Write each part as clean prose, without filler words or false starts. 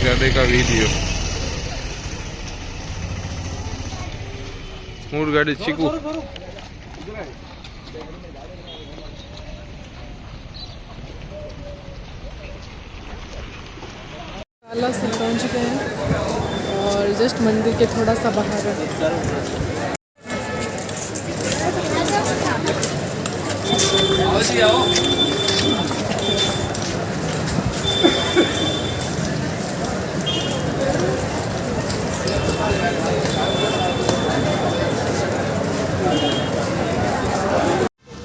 गाड़ी का video mood गाड़ी चीकू साला से पहुँच गए हैं और जस्ट मंदिर के थोड़ा सा बाहर है।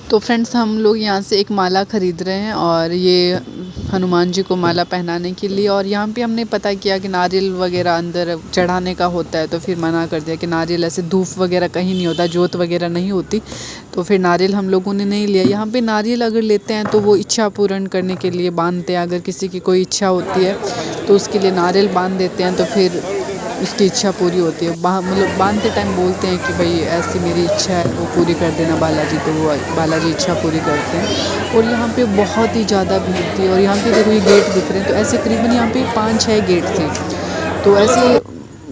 तो फ्रेंड्स हम लोग यहाँ से एक माला ख़रीद रहे हैं और ये हनुमान जी को माला पहनाने के लिए। और यहाँ पे हमने पता किया कि नारियल वगैरह अंदर चढ़ाने का होता है, तो फिर मना कर दिया कि नारियल ऐसे धूप वगैरह कहीं नहीं होता, जोत वगैरह नहीं होती, तो फिर नारियल हम लोगों ने नहीं लिया। यहाँ पे नारियल अगर लेते हैं तो वो इच्छा पूर्ण करने के लिए बांधते हैं। अगर किसी की कोई इच्छा होती है तो उसके लिए नारियल बांध देते हैं, तो फिर उसकी इच्छा पूरी होती है। मतलब बांधते टाइम बोलते हैं कि भाई ऐसी मेरी इच्छा है, वो पूरी कर देना बालाजी, तो वो बालाजी इच्छा पूरी करते हैं। और यहाँ पे बहुत ही ज़्यादा भीड़ थी। और यहाँ पे देखो ये गेट दिख रहे हैं, तो ऐसे करीबन यहाँ पे 5-6 गेट थे। तो ऐसे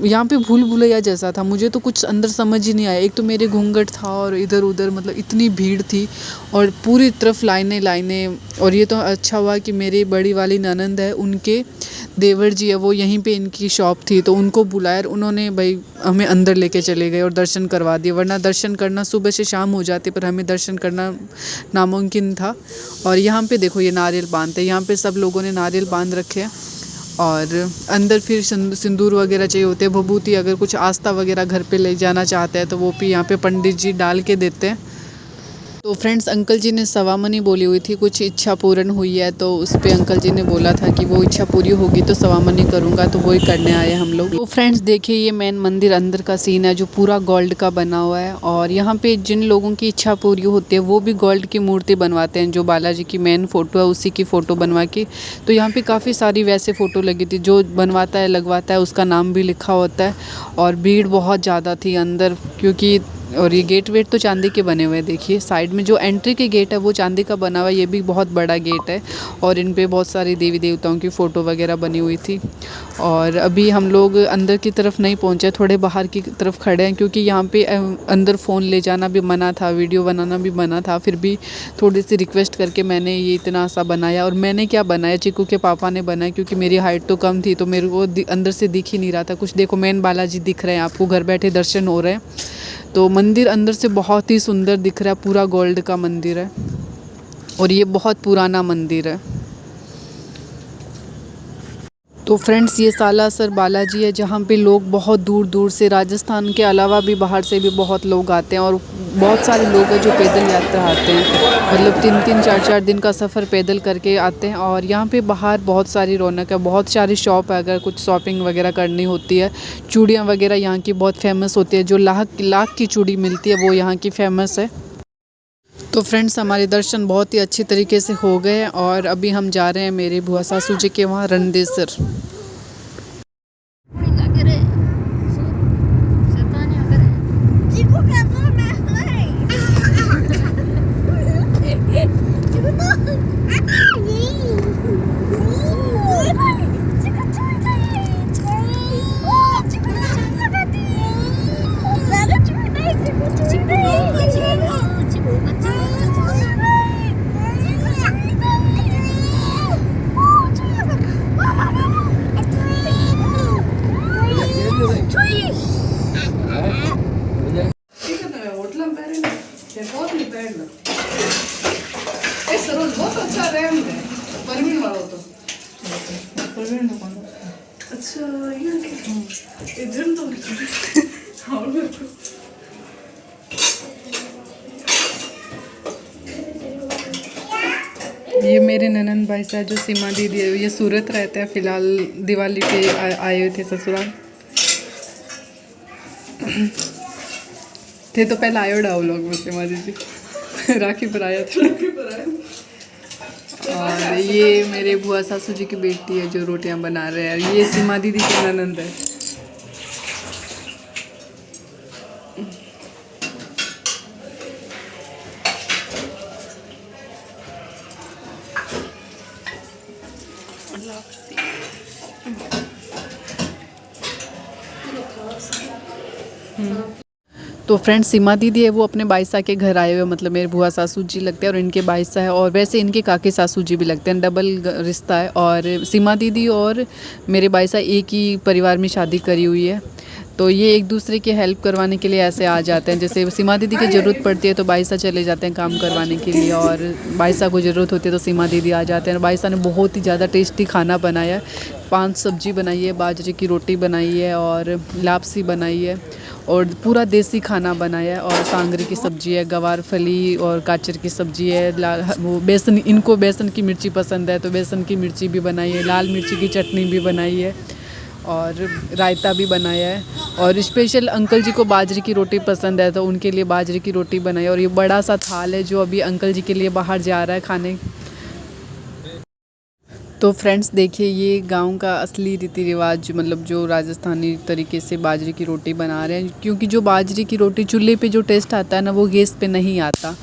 यहाँ पे भूल भुलैया जैसा था, मुझे तो कुछ अंदर समझ ही नहीं आया। एक तो मेरे घूंघट था और इधर उधर मतलब इतनी भीड़ थी और पूरी तरफ लाइनें लाइनें। और ये तो अच्छा हुआ कि मेरी बड़ी वाली ननंद है, उनके देवर जी है, वो यहीं पे इनकी शॉप थी, तो उनको बुलाया, उन्होंने भाई हमें अंदर लेके चले गए और दर्शन करवा दिए। वरना दर्शन करना सुबह से शाम हो जाती, पर हमें दर्शन करना नामुमकिन था। और यहाँ पे देखो ये नारियल बांधते हैं, यहाँ पे सब लोगों ने नारियल बांध रखे हैं। और अंदर फिर सिंदूर वगैरह चाहिए होते हैं, भभूति, अगर कुछ आस्था वगैरह घर पे ले जाना चाहते हैं तो वो भी यहाँ पे पंडित जी डाल के देते हैं। तो फ्रेंड्स अंकल जी ने सवामनी बोली हुई थी, कुछ इच्छा पूर्ण हुई है, तो उस पे अंकल जी ने बोला था कि वो इच्छा पूरी होगी तो सवामनी करूँगा, तो वही करने आए हम लोग। तो फ्रेंड्स देखिए ये मेन मंदिर अंदर का सीन है जो पूरा गोल्ड का बना हुआ है। और यहाँ पे जिन लोगों की इच्छा पूरी होती है वो भी गोल्ड की मूर्ति बनवाते हैं, जो बालाजी की मेन फ़ोटो है उसी की फ़ोटो बनवा के। तो यहाँ पर काफ़ी सारी वैसे फ़ोटो लगी थी, जो बनवाता है लगवाता है उसका नाम भी लिखा होता है। और भीड़ बहुत ज़्यादा थी अंदर, क्योंकि और ये गेट वेट तो चांदी के बने हुए हैं। देखिए साइड में जो एंट्री के गेट है वो चांदी का बना हुआ है, ये भी बहुत बड़ा गेट है। और इन पे बहुत सारी देवी देवताओं की फ़ोटो वगैरह बनी हुई थी। और अभी हम लोग अंदर की तरफ नहीं पहुंचे, थोड़े बाहर की तरफ खड़े हैं, क्योंकि यहाँ पे अंदर फ़ोन ले जाना भी मना था, वीडियो बनाना भी मना था। फिर भी थोड़ी सी रिक्वेस्ट करके मैंने ये इतना सा बनाया। और मैंने क्या बनाया, चिकू के पापा ने बनाया, क्योंकि मेरी हाइट तो कम थी, तो मेरे को अंदर से दिख ही नहीं रहा था कुछ। देखो मेन बालाजी दिख रहे हैं आपको, घर बैठे दर्शन हो रहे हैं। तो मंदिर अंदर से बहुत ही सुंदर दिख रहा है, पूरा गोल्ड का मंदिर है और ये बहुत पुराना मंदिर है। तो फ्रेंड्स ये सालासर बालाजी है, जहाँ पे लोग बहुत दूर दूर से, राजस्थान के अलावा भी बाहर से भी बहुत लोग आते हैं। और बहुत सारे लोग हैं जो पैदल यात्रा आते हैं, मतलब 3-3 4-4 दिन का सफ़र पैदल करके आते हैं। और यहाँ पे बाहर बहुत सारी रौनक है, बहुत सारी शॉप है, अगर कुछ शॉपिंग वगैरह करनी होती है। चूड़ियाँ वगैरह यहाँ की बहुत फेमस होती है, जो लाख की चूड़ी मिलती है वो यहाँ की फ़ेमस है। तो फ्रेंड्स हमारे दर्शन बहुत ही अच्छी तरीके से हो गए और अभी हम जा रहे हैं मेरे बुआ सासू जी के वहाँ रणदेसर। ये मेरे ननंद भाई साहब जो सीमा दीदी है, ये सूरत रहते हैं फ़िलहाल, दिवाली पे आए हुए थे ससुराल। थे तो पहले आयो डाउ लोग में सीमा दीदी राखी पर आया था। और ये मेरे बुआ सासू जी की बेटी है जो रोटियां बना रहे हैं, ये सीमा दीदी की ननंद है। तो फ्रेंड्स सीमा दीदी है वो अपने बाईसा के घर आए हुए, मतलब मेरे बुआ सासू जी लगते हैं और इनके बाईसा है, और वैसे इनके काके सासू जी भी लगते हैं, डबल रिश्ता है। और सीमा दीदी और मेरे बाईसा एक ही परिवार में शादी करी हुई है, तो ये एक दूसरे की हेल्प करवाने के लिए ऐसे आ जाते हैं। जैसे सीमा दीदी की ज़रूरत पड़ती है तो बाईसा चले जाते हैं काम करवाने के लिए, और बाईसा को ज़रूरत होती है तो सीमा दीदी आ जाते हैं। और बाईसा ने बहुत ही ज़्यादा टेस्टी खाना बनाया है, 5 सब्जी बनाई है, बाजरे की रोटी बनाई है और लापसी बनाई है, और पूरा देसी खाना बनाया है। और सांगरी की सब्ज़ी है, गवार फली और गाजर की सब्ज़ी है, वो बेसन, इनको बेसन की मिर्ची पसंद है तो बेसन की मिर्ची भी बनाई है, लाल मिर्ची की चटनी भी बनाई है और रायता भी बनाया है। और स्पेशल अंकल जी को बाजरे की रोटी पसंद है तो उनके लिए बाजरे की रोटी बनाई है। और ये बड़ा सा थाल है जो अभी अंकल जी के लिए बाहर जा रहा है खाने। तो फ्रेंड्स देखिए ये गांव का असली रीति रिवाज, मतलब जो राजस्थानी तरीके से बाजरे की रोटी बना रहे हैं, क्योंकि जो बाजरे की रोटी चूल्हे पे जो टेस्ट आता है ना वो गैस पे नहीं आता।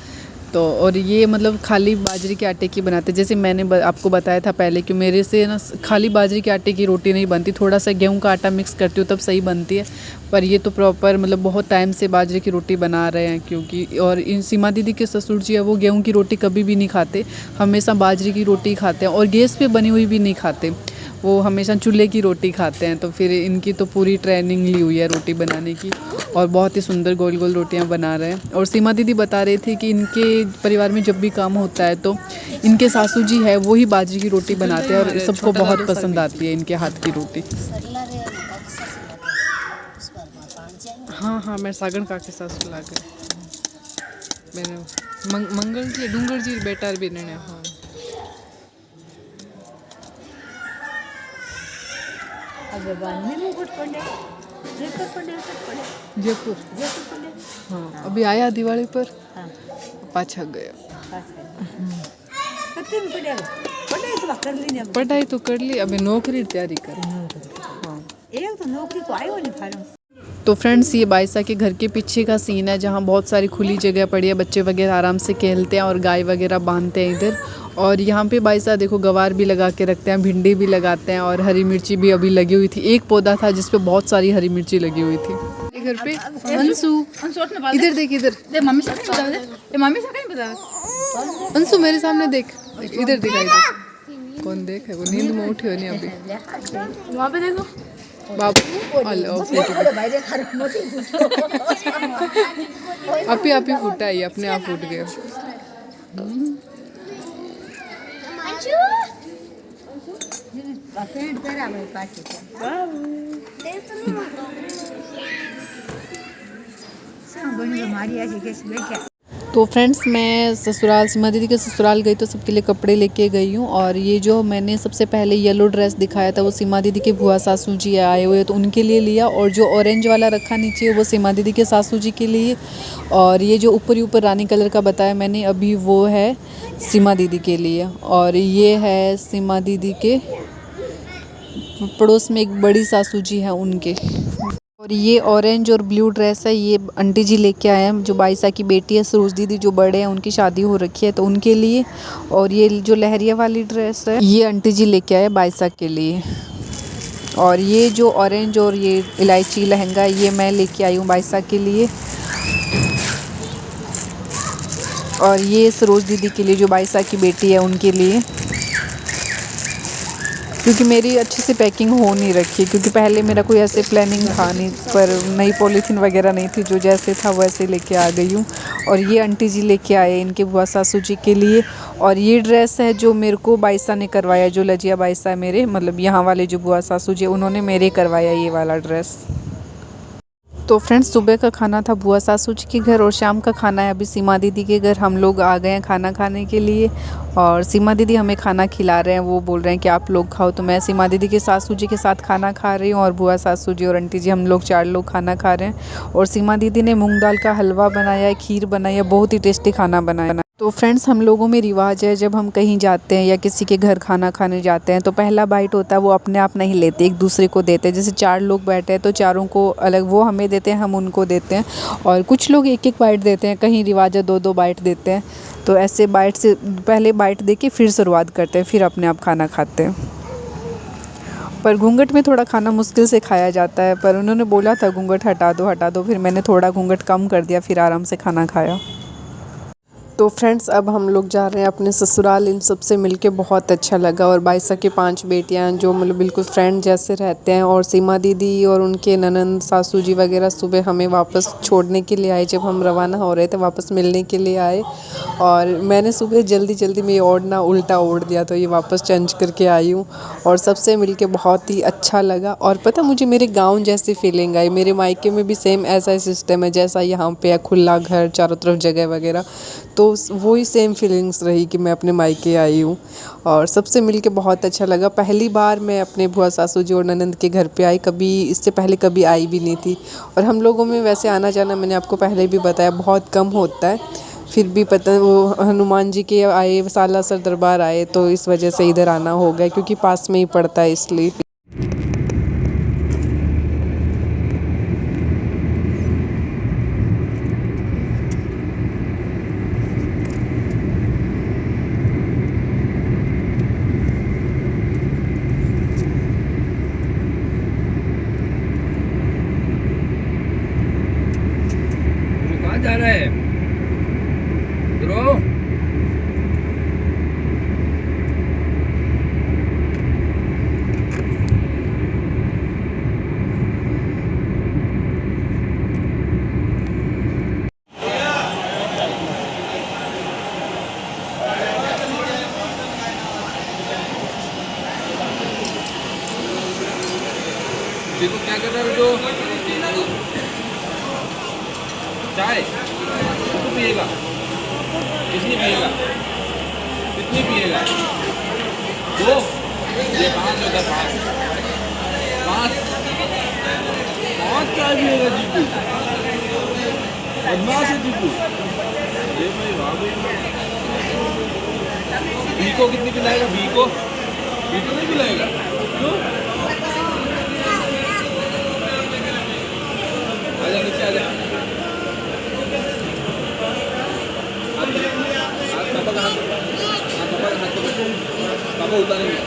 तो और ये मतलब खाली बाजरे के आटे की बनाते हैं, जैसे मैंने आपको बताया था पहले कि मेरे से ना खाली बाजरे के आटे की रोटी नहीं बनती, थोड़ा सा गेहूं का आटा मिक्स करती हूँ तब सही बनती है। पर ये तो प्रॉपर मतलब बहुत टाइम से बाजरे की रोटी बना रहे हैं, क्योंकि और इन सीमा दीदी के ससुर जी है वो गेहूं की रोटी कभी भी नहीं खाते, हमेशा बाजरे की रोटी खाते हैं, और गैस पे बनी हुई भी नहीं खाते, वो हमेशा चूल्हे की रोटी खाते हैं। तो फिर इनकी तो पूरी ट्रेनिंग ली हुई है रोटी बनाने की, और बहुत ही सुंदर गोल गोल रोटियां बना रहे हैं। और सीमा दीदी बता रहे थे कि इनके परिवार में जब भी काम होता है तो इनके सासू जी है वो ही बाजरे की रोटी बनाते हैं, और सबको बहुत पसंद आती है इनके हाथ की रोटी। हाँ हाँ, मैं सागण काके सासू लागे मैंने मंगल जी डूंगर जी बेटार भी ने। हाँ जयपुर हाँ, अभी आया दिवाली पर पाछा गया। पढ़ाई तो कर ली, अभी नौकरी तैयारी कर। हाँ एक तो नौकरी को आयो नहीं फार्म। तो फ्रेंड्स ये बाईसा के घर के पीछे का सीन है जहाँ बहुत सारी खुली जगह पड़ी है, बच्चे वगैरह आराम से खेलते हैं और गाय वगैरह बांधते हैं इधर। और यहाँ पे बाईसा देखो गवार भी लगा के रखते हैं, भिंडी भी लगाते हैं, और हरी मिर्ची भी अभी लगी हुई थी। एक पौधा था जिस पे बहुत सारी हरी मिर्ची लगी हुई थी। घर पे अंशु इधर देख, इधर अंशु मेरे सामने देख, इधर दिखाई दे। कौन देख है वो, नींद में उठे हो नहीं अभी। वहाँ पे देखो बाबू आप ही फूटा है, अपने आप फूट गया। तो फ्रेंड्स मैं ससुराल सीमा दीदी के ससुराल गई तो सबके लिए कपड़े लेके गई हूँ। और ये जो मैंने सबसे पहले येलो ड्रेस दिखाया था वो सीमा दीदी के बुआ सासू जी आए हुए तो उनके लिए लिया, और जो ऑरेंज वाला रखा नीचे वो सीमा दीदी के सासू जी के लिए, और ये जो ऊपर ही ऊपर रानी कलर का बताया मैंने अभी वो है सीमा दीदी के लिए। और ये है सीमा दीदी के पड़ोस में एक बड़ी सासू जी हैं उनके। और ये ऑरेंज और ब्लू ड्रेस है ये आंटी जी लेके आए हैं, जो बाईसा की बेटी है सरोज दीदी जो बड़े हैं उनकी शादी हो रखी है तो उनके लिए। और ये जो लहरिया वाली ड्रेस है ये आंटी जी लेके आए बाईसा के लिए। और ये जो ऑरेंज और ये इलायची लहंगा ये मैं लेके आई हूँ बाईसा के लिए। और ये सरोज दीदी के लिए जो बाईसा की बेटी है उनके लिए, क्योंकि मेरी अच्छे से पैकिंग हो नहीं रखी, क्योंकि पहले मेरा कोई ऐसे प्लानिंग था नहीं, पर नई पॉलीथीन वगैरह नहीं थी, जो जैसे था वैसे लेके आ गई हूँ। और ये आंटी जी लेके आए इनके बुआ सासू जी के लिए। और ये ड्रेस है जो मेरे को बाईसा ने करवाया, जो लजिया बाईसा है मेरे, मतलब यहाँ वाले जो बुआ सासू जी उन्होंने मेरे करवाया ये वाला ड्रेस। तो फ्रेंड्स सुबह का खाना था बुआ सासू जी के घर, और शाम का खाना है अभी सीमा दीदी के घर। हम लोग आ गए हैं खाना खाने के लिए, और सीमा दीदी हमें खाना खिला रहे हैं, वो बोल रहे हैं कि आप लोग खाओ। तो मैं सीमा दीदी के सासू जी के साथ खाना खा रही हूँ, और बुआ सासू जी और आंटी जी हम लोग 4 लोग खाना खा रहे हैं। और सीमा दीदी ने मूंग दाल का हलवा बनाया है, खीर बनाई है, बहुत ही टेस्टी खाना बनाया। तो फ्रेंड्स हम लोगों में रिवाज है जब हम कहीं जाते हैं या किसी के घर खाना खाने जाते हैं तो पहला बाइट होता है वो अपने आप नहीं लेते, एक दूसरे को देते हैं। जैसे 4 लोग बैठे हैं तो चारों को अलग, वो हमें देते हैं हम उनको देते हैं, और कुछ लोग एक एक बाइट देते हैं, कहीं रिवाज है 2-2 बाइट देते हैं। तो ऐसे बाइट से पहले बाइट दे के फिर शुरुआत करते हैं, फिर अपने आप खाना खाते हैं। पर घूंघट में थोड़ा खाना मुश्किल से खाया जाता है, पर उन्होंने बोला था घूंघट हटा दो, फिर मैंने थोड़ा घूंघट कम कर दिया, फिर आराम से खाना खाया। तो फ्रेंड्स अब हम लोग जा रहे हैं अपने ससुराल। इन सब से मिलके बहुत अच्छा लगा। और बाईसा की 5 बेटियां जो मतलब बिल्कुल फ्रेंड जैसे रहते हैं, और सीमा दीदी और उनके ननंद सासू जी वगैरह सुबह हमें वापस छोड़ने के लिए आए। जब हम रवाना हो रहे थे वापस मिलने के लिए आए, और मैंने सुबह जल्दी जल्दी में ओढ़ना उल्टा ओढ़ दिया, तो ये वापस चेंज करके आई हूँ। और सबसे मिलके बहुत ही अच्छा लगा। और पता मुझे मेरे गाँव जैसी फीलिंग आई। मेरे मायके में भी सेम ऐसा ही सिस्टम है जैसा यहाँ पे है, खुला घर, चारों तरफ जगह वगैरह। तो वही सेम फीलिंग्स रही कि मैं अपने मायके आई हूँ। और सबसे मिलके बहुत अच्छा लगा। पहली बार मैं अपने बुआ सासू जी और ननंद के घर पे आई, कभी इससे पहले कभी आई भी नहीं थी। और हम लोगों में वैसे आना जाना मैंने आपको पहले भी बताया बहुत कम होता है, फिर भी पता वो हनुमान जी के आए, सालासर दरबार आए, तो इस वजह से इधर आना हो गया क्योंकि पास में ही पड़ता है इसलिए। कहाँ जा रहा है ध्रुव? देखो क्या कर रहा है तो चाय तो पिएगा, कितनी पिएगा, कितनी पिएगा? दो, ये 5 होगा, 5 5 5 चाय पिएगा जीतू, बदमाश है जीतू। ये भाई वाह भाई, बी को कितनी पिलाएगा? बी को नहीं पिलाएगा क्यों? आजा नीचे आजा, पापा का हाथ, पापा का हाथ पकड़, पापा उतारेंगे।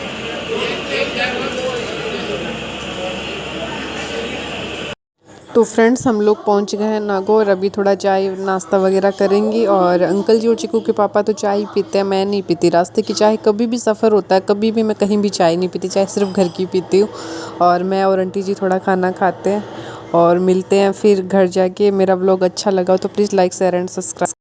तो फ्रेंड्स हम लोग पहुंच गए हैं नागौर। अभी थोड़ा चाय नाश्ता वगैरह करेंगी। और अंकल जी और चिकू के पापा तो चाय पीते हैं, मैं नहीं पीती। रास्ते की चाय कभी भी सफ़र होता है, कभी भी मैं कहीं भी चाय नहीं पीती, चाय सिर्फ घर की पीती हूँ। और मैं और आंटी जी थोड़ा खाना खाते हैं और मिलते हैं फिर घर जाके। मेरा व्लॉग अच्छा लगा तो please like share and subscribe.